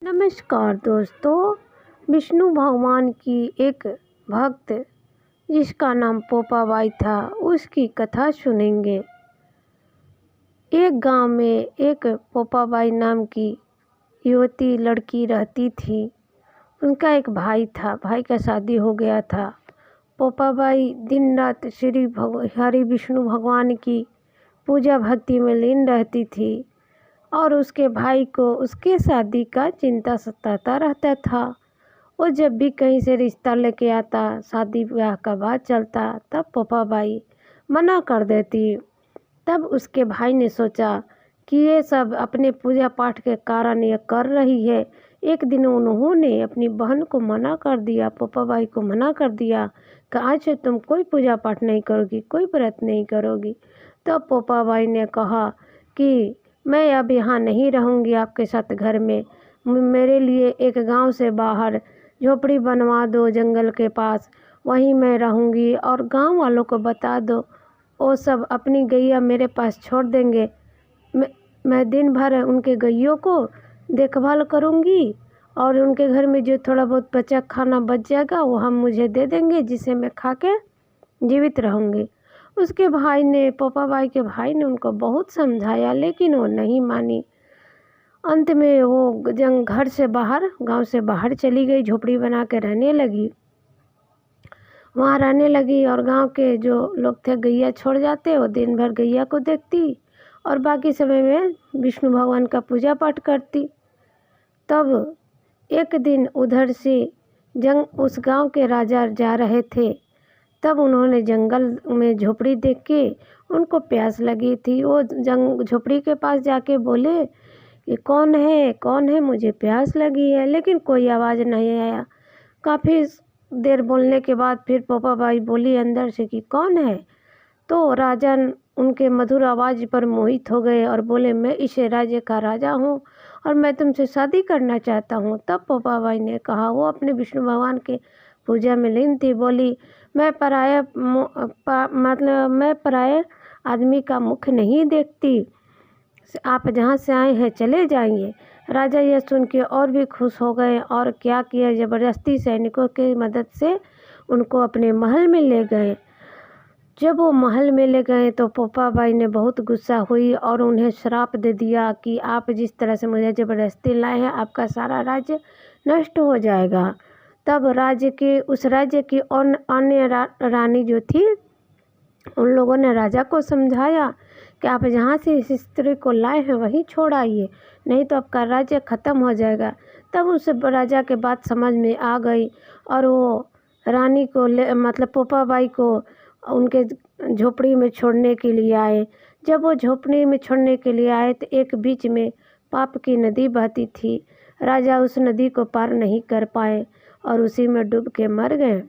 नमस्कार दोस्तों, विष्णु भगवान की एक भक्त जिसका नाम पोपाबाई था, उसकी कथा सुनेंगे। एक गांव में एक पोपाबाई नाम की युवती लड़की रहती थी। उनका एक भाई था, भाई का शादी हो गया था। पोपाबाई दिन रात श्री हरि विष्णु भगवान की पूजा भक्ति में लीन रहती थी और उसके भाई को उसके शादी का चिंता सताता रहता था। वो जब भी कहीं से रिश्ता लेके आता, शादी ब्याह का बात चलता, तब पोपाबाई मना कर देती। तब उसके भाई ने सोचा कि ये सब अपने पूजा पाठ के कारण ये कर रही है। एक दिन उन्होंने अपनी बहन को मना कर दिया, पोपाबाई को मना कर दिया कि आज से तुम कोई पूजा पाठ नहीं करोगी, कोई व्रत नहीं करोगी। तब पोपाबाई ने कहा कि मैं अब यहाँ नहीं रहूँगी आपके साथ घर में, मेरे लिए एक गांव से बाहर झोपड़ी बनवा दो जंगल के पास, वहीं मैं रहूँगी। और गांव वालों को बता दो, वो सब अपनी गैया मेरे पास छोड़ देंगे। मैं दिन भर उनके गैयों को देखभाल करूँगी और उनके घर में जो थोड़ा बहुत बचा खाना बच जाएगा वो हम मुझे दे देंगे, जिसे मैं खा के जीवित रहूँगी। उसके भाई ने, पोपाबाई के भाई ने उनको बहुत समझाया, लेकिन वो नहीं मानी। अंत में वो घर से बाहर, गांव से बाहर चली गई, झोपड़ी बना के रहने लगी। वहाँ रहने लगी और गांव के जो लोग थे गैया छोड़ जाते, वो दिन भर गैया को देखती और बाकी समय में विष्णु भगवान का पूजा पाठ करती। तब एक दिन उधर से उस गांव के राजा जा रहे थे। तब उन्होंने जंगल में झोपड़ी देख के उनको प्यास लगी थी। वो झोपड़ी के पास जाके बोले कि कौन है, मुझे प्यास लगी है। लेकिन कोई आवाज़ नहीं आया। काफ़ी देर बोलने के बाद फिर पोपाबाई बोली अंदर से कि कौन है। तो राजा उनके मधुर आवाज़ पर मोहित हो गए और बोले, मैं इस राज्य का राजा हूँ और मैं तुमसे शादी करना चाहता हूँ। तब पोपाबाई ने कहा, वो अपने विष्णु भगवान के पूजा में लीन थी, बोली, मैं पराये आदमी का मुख नहीं देखती, आप जहाँ से आए हैं चले जाइए। राजा यह सुन के और भी खुश हो गए और क्या किया, ज़बरदस्ती सैनिकों की मदद से उनको अपने महल में ले गए। जब वो महल में ले गए तो पोपाबाई ने बहुत गुस्सा हुई और उन्हें श्राप दे दिया कि आप जिस तरह से मुझे ज़बरदस्ती लाए हैं, आपका सारा राज्य नष्ट हो जाएगा। तब उस राज्य की अन्य रानी जो थी, उन लोगों ने राजा को समझाया कि आप जहाँ से इस स्त्री को लाए हैं वहीं छोड़ आइए, नहीं तो आपका राज्य ख़त्म हो जाएगा। तब उस राजा के बात समझ में आ गई और वो रानी को मतलब पोपाबाई को उनके झोपड़ी में छोड़ने के लिए आए। जब वो झोपड़ी में छोड़ने के लिए आए तो एक बीच में पाप की नदी बहती थी। राजा उस नदी को पार नहीं कर पाए और उसी में डूब के मर गए।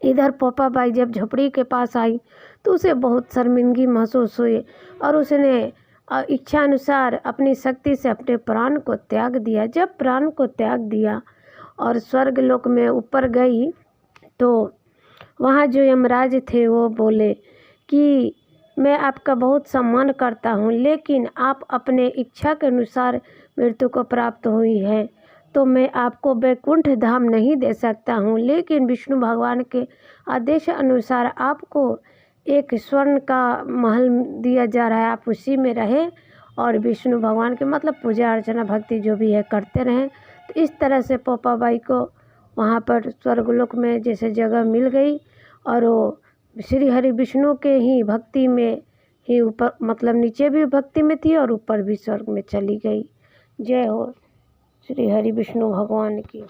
इधर पोपाबाई जब झोपड़ी के पास आई तो उसे बहुत शर्मिंदगी महसूस हुई और उसने इच्छा अनुसार अपनी शक्ति से अपने प्राण को त्याग दिया। जब प्राण को त्याग दिया और स्वर्ग लोक में ऊपर गई तो वहाँ जो यमराज थे वो बोले कि मैं आपका बहुत सम्मान करता हूँ, लेकिन आप अपने इच्छा के अनुसार मृत्यु को प्राप्त हुई है तो मैं आपको वैकुंठ धाम नहीं दे सकता हूँ, लेकिन विष्णु भगवान के आदेश अनुसार आपको एक स्वर्ण का महल दिया जा रहा है, आप उसी में रहें और विष्णु भगवान के मतलब पूजा अर्चना भक्ति जो भी है करते रहें। तो इस तरह से पोपाबाई को वहाँ पर स्वर्गलोक में जैसे जगह मिल गई और वो श्री हरि विष्णु के ही भक्ति में ही ऊपर, मतलब नीचे भी भक्ति में थी और ऊपर भी स्वर्ग में चली गई। जय हो श्री हरि विष्णु भगवान की।